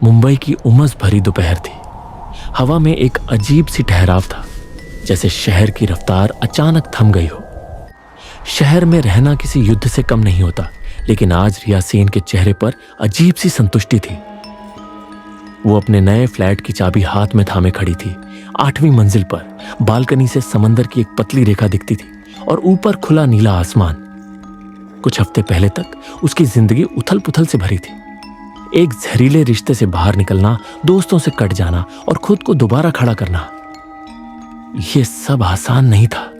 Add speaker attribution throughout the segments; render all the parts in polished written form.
Speaker 1: मुंबई की उमस भरी दोपहर थी। हवा में एक अजीब सी ठहराव था, जैसे शहर की रफ्तार अचानक थम गई हो। शहर में रहना किसी युद्ध से कम नहीं होता, लेकिन आज रिया सेन के चेहरे पर अजीब सी संतुष्टि थी। वो अपने नए फ्लैट की चाबी हाथ में थामे खड़ी थी। 8वीं मंजिल पर बालकनी से समंदर की एक पतली रेखा दिखती थी और ऊपर खुला नीला आसमान। कुछ हफ्ते पहले तक उसकी जिंदगी उथल पुथल से भरी थी। एक जहरीले रिश्ते से बाहर निकलना, दोस्तों से कट जाना और खुद को दोबारा खड़ा करना, यह सब आसान नहीं था।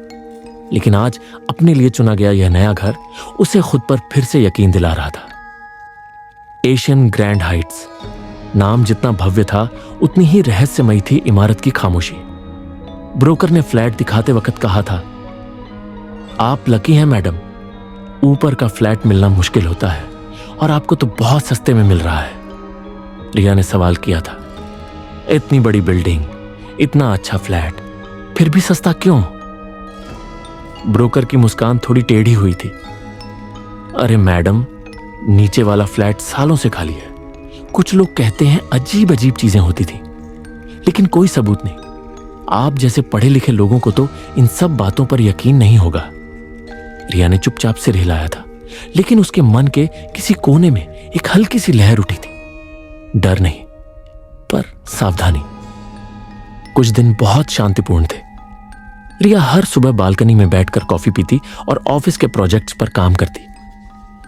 Speaker 1: लेकिन आज अपने लिए चुना गया यह नया घर उसे खुद पर फिर से यकीन दिला रहा था। एशियन ग्रैंड हाइट्स नाम जितना भव्य था, उतनी ही रहस्यमयी थी इमारत की खामोशी। ब्रोकर ने फ्लैट दिखाते वक्त कहा था, आप लकी हैं मैडम, ऊपर का फ्लैट मिलना मुश्किल होता है और आपको तो बहुत सस्ते में मिल रहा है। रिया ने सवाल किया था, इतनी बड़ी बिल्डिंग, इतना अच्छा फ्लैट, फिर भी सस्ता क्यों? ब्रोकर की मुस्कान थोड़ी टेढ़ी हुई थी। अरे मैडम, नीचे वाला फ्लैट सालों से खाली है। कुछ लोग कहते हैं अजीब अजीब चीजें होती थी, लेकिन कोई सबूत नहीं। आप जैसे पढ़े लिखे लोगों को तो इन सब बातों पर यकीन नहीं होगा। रिया ने चुपचाप सिर हिलाया था, लेकिन उसके मन के किसी कोने में एक हल्की सी लहर उठी थी। डर नहीं, पर सावधानी। कुछ दिन बहुत शांतिपूर्ण थे। रिया हर सुबह बालकनी में बैठकर कॉफी पीती और ऑफिस के प्रोजेक्ट्स पर काम करती।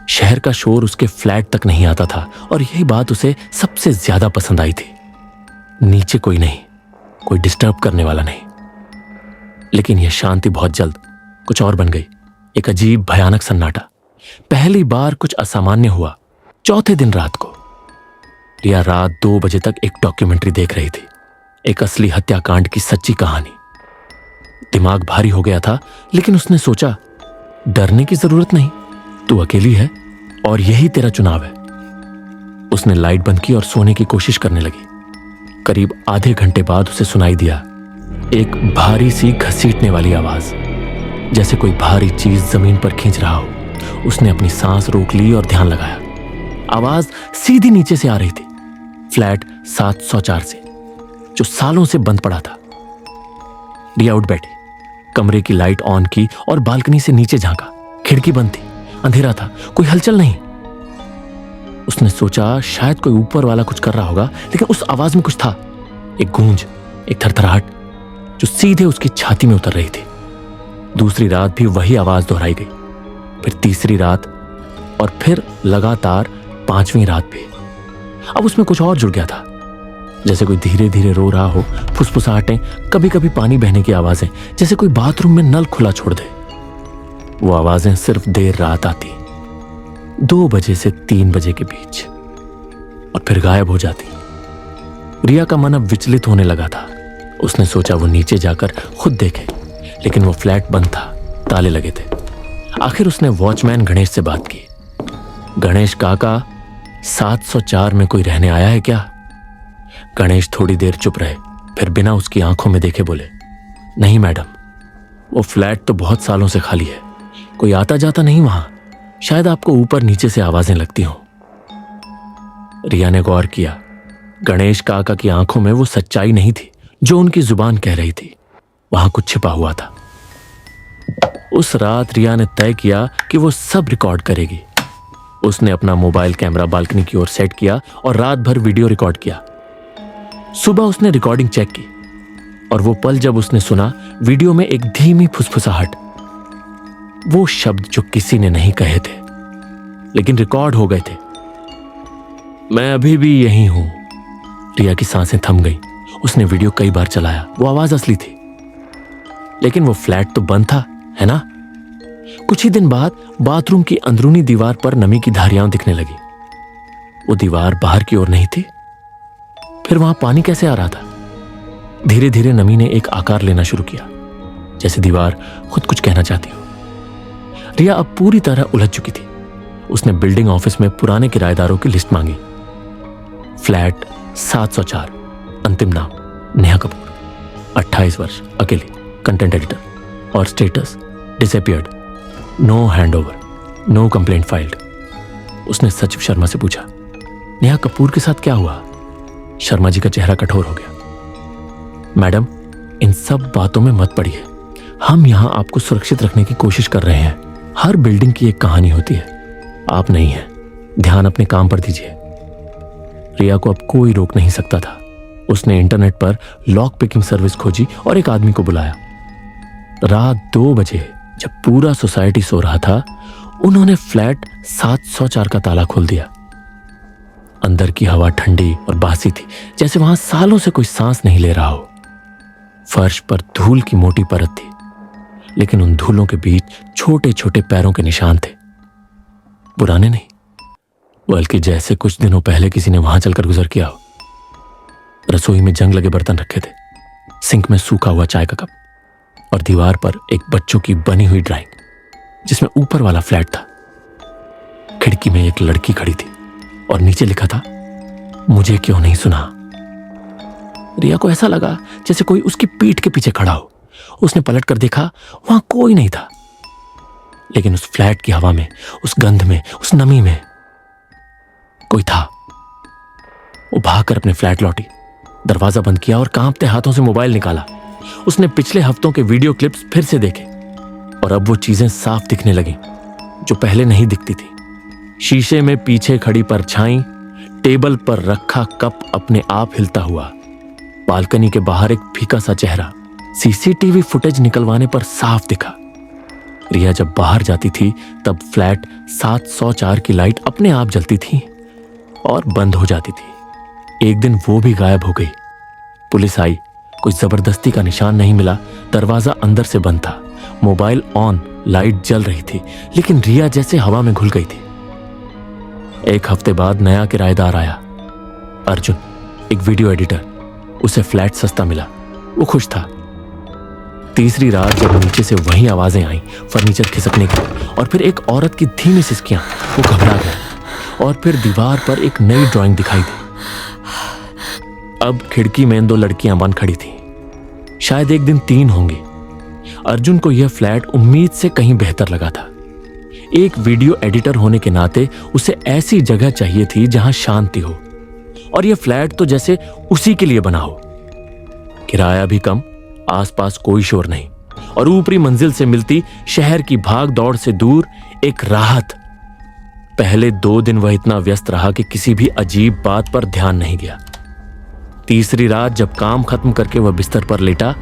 Speaker 1: शहर का शोर उसके फ्लैट तक नहीं आता था और यही बात उसे सबसे ज्यादा पसंद आई थी। नीचे कोई नहीं, कोई डिस्टर्ब करने वाला नहीं। लेकिन यह शांति बहुत जल्द कुछ और बन गई। एक अजीब भयानक सन्नाटा। पहली बार कुछ असामान्य हुआ चौथे दिन रात को। रिया रात 2 बजे तक एक डॉक्यूमेंट्री देख रही थी, एक असली हत्याकांड की सच्ची कहानी। दिमाग भारी हो गया था, लेकिन उसने सोचा, डरने की जरूरत नहीं, तू अकेली है और यही तेरा चुनाव है। उसने लाइट बंद की और सोने की कोशिश करने लगी। करीब आधे घंटे बाद उसे सुनाई दिया एक भारी सी घसीटने वाली आवाज, जैसे कोई भारी चीज जमीन पर खींच रहा हो। उसने अपनी सांस रोक ली और ध्यान लगाया। आवाज सीधी नीचे से आ रही थी, फ्लैट 704 से, जो सालों से बंद पड़ा था। रिया उठ बैठी, कमरे की लाइट ऑन की और बालकनी से नीचे झांका। खिड़की बंद थी, अंधेरा था, कोई हलचल नहीं। उसने सोचा शायद कोई ऊपर वाला कुछ कर रहा होगा, लेकिन उस आवाज में कुछ था, एक गूंज, एक थरथराहट जो सीधे उसकी छाती में उतर रही थी। दूसरी रात भी वही आवाज दोहराई गई, फिर तीसरी रात और फिर लगातार 5वीं रात भी। अब उसमें कुछ और जुड़ गया था, जैसे कोई धीरे धीरे रो रहा हो, फुसफुसाहटें, कभी कभी पानी बहने की आवाजें, जैसे कोई बाथरूम में नल खुला छोड़ दे। वो आवाजें सिर्फ देर रात आती, 2 बजे से 3 बजे के बीच, और फिर गायब हो जाती। रिया का मन अब विचलित होने लगा था। उसने सोचा वो नीचे जाकर खुद देखे, लेकिन वो फ्लैट बंद था, ताले लगे थे। आखिर उसने वॉचमैन गणेश से बात की। गणेश काका, 704 में कोई रहने आया है क्या? गणेश थोड़ी देर चुप रहे, फिर बिना उसकी आंखों में देखे बोले, नहीं मैडम, वो फ्लैट तो बहुत सालों से खाली है, कोई आता जाता नहीं वहां, शायद आपको ऊपर नीचे से आवाजें लगती हों। रिया ने गौर किया, गणेश काका की आंखों में वो सच्चाई नहीं थी जो उनकी जुबान कह रही थी, वहां कुछ छिपा हुआ था। उस रात रिया ने तय किया कि वो सब रिकॉर्ड करेगी। उसने अपना मोबाइल कैमरा बालकनी की ओर सेट किया और रात भर वीडियो रिकॉर्ड किया। सुबह उसने रिकॉर्डिंग चेक की और वो पल जब उसने सुना वीडियो में एक धीमी फुसफुसाहट, वो शब्द जो किसी ने नहीं कहे थे लेकिन रिकॉर्ड हो गए थे, मैं अभी भी यही हूं। रिया की सांसें थम गई। उसने वीडियो कई बार चलाया, वो आवाज असली थी, लेकिन वो फ्लैट तो बंद था, है ना? कुछ ही दिन बाद बाथरूम की अंदरूनी दीवार पर नमी की धारियां दिखने लगी। वो दीवार बाहर की ओर नहीं थी, फिर वहां पानी कैसे आ रहा था? धीरे धीरे नमी ने एक आकार लेना शुरू किया, जैसे दीवार खुद कुछ कहना चाहती हो। रिया अब पूरी तरह उलझ चुकी थी। उसने बिल्डिंग ऑफिस में पुराने किराएदारों की लिस्ट मांगी। फ्लैट 704, अंतिम नाम नेहा कपूर, 28 वर्ष, अकेली, कंटेंट एडिटर, और status disappeared, no handover, no complaint filed. उसने सचिव शर्मा से पूछा, नेहा कपूर के साथ क्या हुआ? शर्मा जी का चेहरा कठोर हो गया। मैडम, इन सब बातों में मत पड़िए। हम यहां आपको सुरक्षित रखने की कोशिश कर रहे हैं। हर बिल्डिंग की एक कहानी होती है, आप नहीं हैं। ध्यान अपने काम पर दीजिए। रिया को अब कोई रोक नहीं सकता था। उसने इंटरनेट पर लॉक पिकिंग सर्विस खोजी और एक आदमी को बुलाया। रात 2 बजे जब पूरा सोसाइटी सो रहा था, उन्होंने फ्लैट 704 का ताला खोल दिया। अंदर की हवा ठंडी और बासी थी, जैसे वहां सालों से कोई सांस नहीं ले रहा हो। फर्श पर धूल की मोटी परत थी, लेकिन उन धूलों के बीच छोटे छोटे पैरों के निशान थे। पुराने नहीं, बल्कि जैसे कुछ दिनों पहले किसी ने वहां चलकर गुजर किया हो। रसोई में जंग लगे बर्तन रखे थे, सिंक में सूखा हुआ चाय का कप और दीवार पर एक बच्चों की बनी हुई ड्राइंग जिसमें ऊपर वाला फ्लैट था। खिड़की में एक लड़की खड़ी थी और नीचे लिखा था, मुझे क्यों नहीं सुना। रिया को ऐसा लगा जैसे कोई उसकी पीठ के पीछे खड़ा हो। उसने पलट कर देखा, वहां कोई नहीं था, लेकिन उस फ्लैट की हवा में, उस गंध में, उस नमी में कोई था। वो भागकर अपने फ्लैट लौटी, दरवाजा बंद किया और कांपते हाथों से मोबाइल निकाला। उसने पिछले हफ्तों के वीडियो क्लिप्स फिर से देखे और अब वो चीजें साफ दिखने लगी जो पहले नहीं दिखती थी। शीशे में पीछे खड़ी परछाई, टेबल पर रखा कप अपने आप हिलता हुआ, बालकनी के बाहर एक फीका सा चेहरा। सीसीटीवी फुटेज निकलवाने पर साफ दिखा। रिया जब बाहर जाती थी तब फ्लैट 704 की लाइट अपने आप जलती थी और बंद हो जाती थी। एक दिन वो भी गायब हो गई। पुलिस आई, कोई जबरदस्ती का निशान नहीं मिला। दरवाजा अंदर से बंद था, मोबाइल ऑन, लाइट जल रही थी, लेकिन रिया जैसे हवा में घुल गई थी। एक हफ्ते बाद नया किराएदार आया, अर्जुन, एक वीडियो एडिटर। उसे फ्लैट सस्ता मिला, वो खुश था। तीसरी रात जब नीचे से वही आवाजें आईं, फर्नीचर खिसकने की, और फिर एक औरत की धीमी सिसकियां, वो घबरा गया। और फिर दीवार पर एक नई ड्राइंग दिखाई दी। अब खिड़की में 2 लड़कियां बन खड़ी थीं। शायद एक दिन 3 होंगी। अर्जुन को यह फ्लैट उम्मीद से कहीं बेहतर लगा था। एक वीडियो एडिटर होने के नाते उसे ऐसी जगह चाहिए थी जहां शांति हो, और यह फ्लैट तो जैसे उसी के लिए बना हो। किराया भी कम, आसपास कोई शोर नहीं, और ऊपरी मंजिल से मिलती शहर की भाग दौड़ से दूर एक राहत। पहले 2 दिन वह इतना व्यस्त रहा कि किसी भी अजीब बात पर ध्यान नहीं गया। तीसरी रात जब काम खत्म करके वह बिस्तर पर लेटा,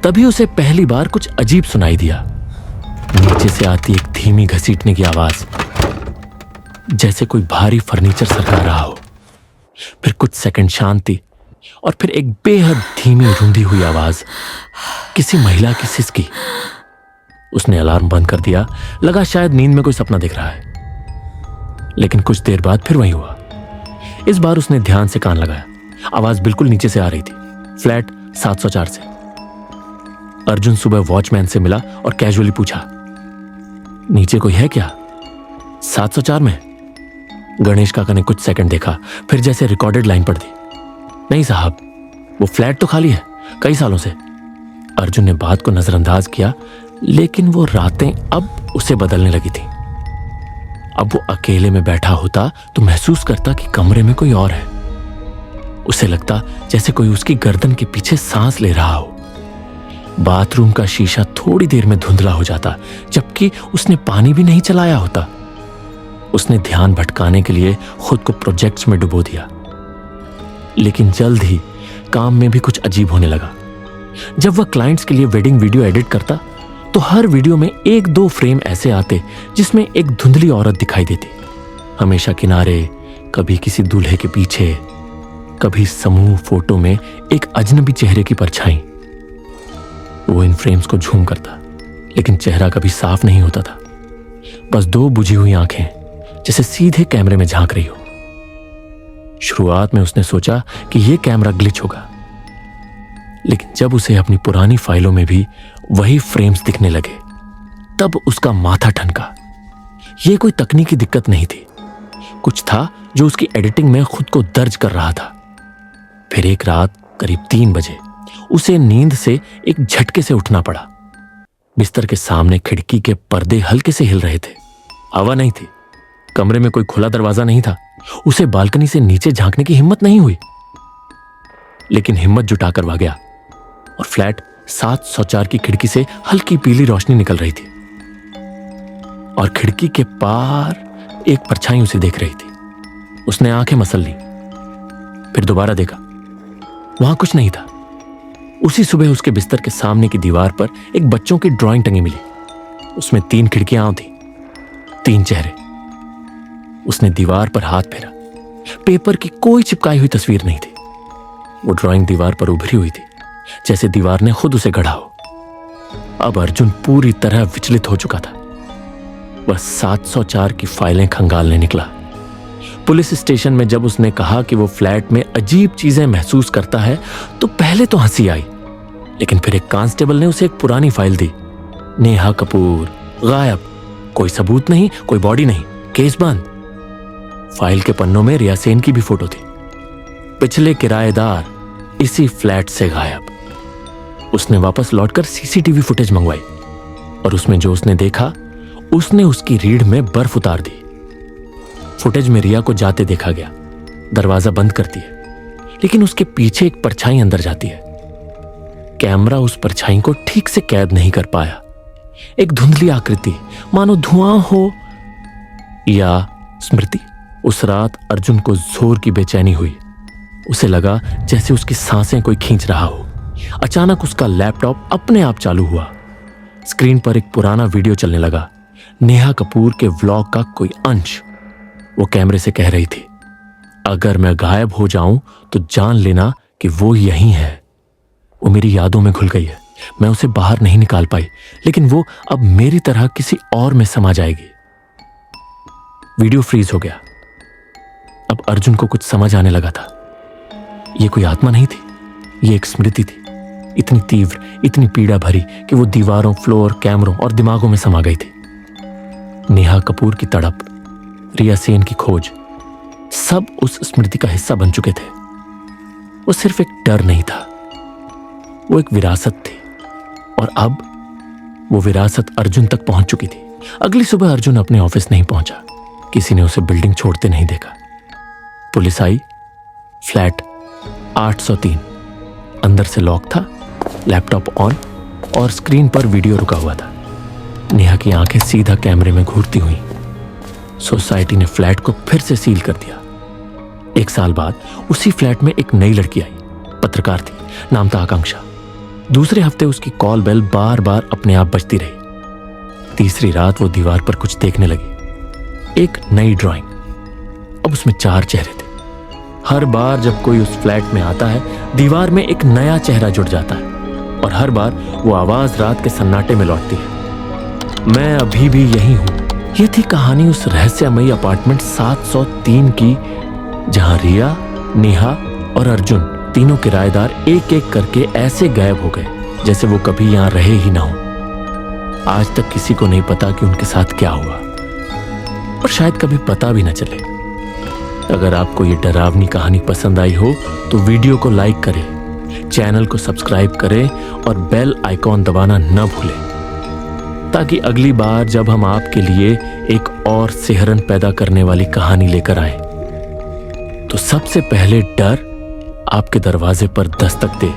Speaker 1: तभी उसे पहली बार कुछ अजीब सुनाई दिया। नीचे से आती एक धीमी घसीटने की आवाज, जैसे कोई भारी फर्नीचर सरका रहा हो। फिर कुछ सेकंड शांति, और फिर एक बेहद धीमी रूंधी हुई आवाज, किसी महिला की सिसकी। उसने अलार्म बंद कर दिया, लगा शायद नींद में कोई सपना दिख रहा है। लेकिन कुछ देर बाद फिर वही हुआ। इस बार उसने ध्यान से कान लगाया। आवाज बिल्कुल नीचे से आ रही थी, फ्लैट 704 से। अर्जुन सुबह वॉचमैन से मिला और कैजुअली पूछा, नीचे कोई है क्या 704 में? गणेश काका ने कुछ सेकंड देखा, फिर जैसे रिकॉर्डेड लाइन पढ़ दी, नहीं साहब, वो फ्लैट तो खाली है कई सालों से। अर्जुन ने बात को नजरअंदाज किया, लेकिन वो रातें अब उसे बदलने लगी थी। अब वो अकेले में बैठा होता तो महसूस करता कि कमरे में कोई और है। उसे लगता जैसे कोई उसकी गर्दन के पीछे सांस ले रहा हो। बाथरूम का शीशा थोड़ी देर में धुंधला हो जाता, जबकि उसने पानी भी नहीं चलाया होता। उसने ध्यान भटकाने के लिए खुद को प्रोजेक्ट्स में डुबो दिया, लेकिन जल्द ही काम में भी कुछ अजीब होने लगा। जब वह क्लाइंट्स के लिए वेडिंग वीडियो एडिट करता तो हर वीडियो में 1-2 फ्रेम ऐसे आते जिसमें एक धुंधली औरत दिखाई देती, हमेशा किनारे, कभी किसी दूल्हे के पीछे, कभी समूह फोटो में एक अजनबी चेहरे की परछाई। वो इन फ्रेम्स को झूम करता, लेकिन चेहरा कभी साफ नहीं होता था, बस 2 बुझी हुई आंखें जैसे सीधे कैमरे में झांक रही हो। शुरुआत में उसने सोचा कि यह कैमरा ग्लिच होगा, लेकिन जब उसे अपनी पुरानी फाइलों में भी वही फ्रेम्स दिखने लगे, तब उसका माथा ठनका। यह कोई तकनीकी दिक्कत नहीं थी, कुछ था जो उसकी एडिटिंग में खुद को दर्ज कर रहा था। फिर एक रात करीब 3 बजे उसे नींद से एक झटके से उठना पड़ा। बिस्तर के सामने खिड़की के पर्दे हल्के से हिल रहे थे, हवा नहीं थी, कमरे में कोई खुला दरवाजा नहीं था। उसे बालकनी से नीचे झांकने की हिम्मत नहीं हुई। लेकिन हिम्मत जुटाकर भाग गया और फ्लैट 704 की खिड़की से हल्की पीली रोशनी निकल रही थी और खिड़की के पार एक परछाई उसे देख रही थी। उसने आंखें मसल ली, फिर दोबारा देखा, वहां कुछ नहीं था। उसी सुबह उसके बिस्तर के सामने की दीवार पर एक बच्चों की ड्राइंग टंगी मिली। उसमें 3 खिड़कियां थी, 3 चेहरे। उसने दीवार पर हाथ फेरा, पेपर की कोई चिपकाई हुई तस्वीर नहीं थी। वो ड्राइंग दीवार पर उभरी हुई थी, जैसे दीवार ने खुद उसे गढ़ा हो। अब अर्जुन पूरी तरह विचलित हो चुका था। वह 704 की फाइलें खंगालने निकला। पुलिस स्टेशन में जब उसने कहा कि वो फ्लैट में अजीब चीजें महसूस करता है तो पहले तो हंसी आई, लेकिन फिर एक कांस्टेबल ने उसे एक पुरानी फाइल दी। नेहा कपूर गायब, कोई सबूत नहीं, कोई बॉडी नहीं, केस बंद। फाइल के पन्नों में रिया सेन की भी फोटो थी। पिछले किराएदार इसी फ्लैट से गायब। उसने वापस लौटकर सीसीटीवी फुटेज मंगवाई और उसमें जो उसने देखा, उसने उसकी रीढ़ में बर्फ उतार दी। फुटेज में रिया को जाते देखा गया, दरवाजा बंद करती है, लेकिन उसके पीछे एक परछाई अंदर जाती है। कैमरा उस परछाई को ठीक से कैद नहीं कर पाया। एक धुंधली आकृति, मानो धुआं हो या स्मृति। उस रात अर्जुन को जोर की बेचैनी हुई। उसे लगा जैसे उसकी सांसें कोई खींच रहा हो। अचानक उसका लैपटॉप अपने आप चालू हुआ। स्क्रीन पर एक पुराना वीडियो चलने लगा, नेहा कपूर के व्लॉग का कोई अंश। वो कैमरे से कह रही थी, अगर मैं गायब हो जाऊं तो जान लेना कि वो यहीं है। वो मेरी यादों में घुल गई है, मैं उसे बाहर नहीं निकाल पाई, लेकिन वो अब मेरी तरह किसी और में समा जाएगी। वीडियो फ्रीज हो गया। अब अर्जुन को कुछ समझ आने लगा था। ये कोई आत्मा नहीं थी, ये एक स्मृति थी, इतनी तीव्र, इतनी पीड़ा भरी कि वो दीवारों, फ्लोर, कैमरों और दिमागों में समा गई थी। नेहा कपूर की तड़प, रिया सेन की खोज, सब उस स्मृति का हिस्सा बन चुके थे। वो सिर्फ एक डर नहीं था, वो एक विरासत थी। और अब वो विरासत अर्जुन तक पहुंच चुकी थी। अगली सुबह अर्जुन अपने ऑफिस नहीं पहुंचा। किसी ने उसे बिल्डिंग छोड़ते नहीं देखा। पुलिस आई, फ्लैट 803 अंदर से लॉक था, लैपटॉप ऑन और स्क्रीन पर वीडियो रुका हुआ था। नेहा की आंखें सीधा कैमरे में घूरती हुई। सोसाइटी ने फ्लैट को फिर से सील कर दिया। 1 साल बाद उसी फ्लैट में एक नई लड़की आई, पत्रकार थी, नाम था आकांक्षा। दूसरे हफ्ते उसकी कॉल बेल बार बार अपने आप बजती रही। तीसरी रात वो दीवार पर कुछ देखने लगी, एक नई ड्राइंग। अब उसमें 4 चेहरे थे। हर बार जब कोई उस फ्लैट में आता है, दीवार में एक नया चेहरा जुड़ जाता है और हर बार वो आवाज रात के सन्नाटे में लौटती है, मैं अभी भी यही हूं। यह थी कहानी उस रहस्यमयी अपार्टमेंट 703 की, जहां रिया, नेहा और अर्जुन तीनों किराएदार एक एक करके ऐसे गायब हो गए जैसे वो कभी यहां रहे ही ना हो। आज तक किसी को नहीं पता कि उनके साथ क्या हुआ और शायद कभी पता भी न चले। अगर आपको ये डरावनी कहानी पसंद आई हो तो वीडियो को लाइक करें, चैनल को सब्सक्राइब करें और बेल आइकॉन दबाना न भूलें, ताकि अगली बार जब हम आपके लिए एक और सिहरन पैदा करने वाली कहानी लेकर आए तो सबसे पहले डर आपके दरवाजे पर दस्तक दे।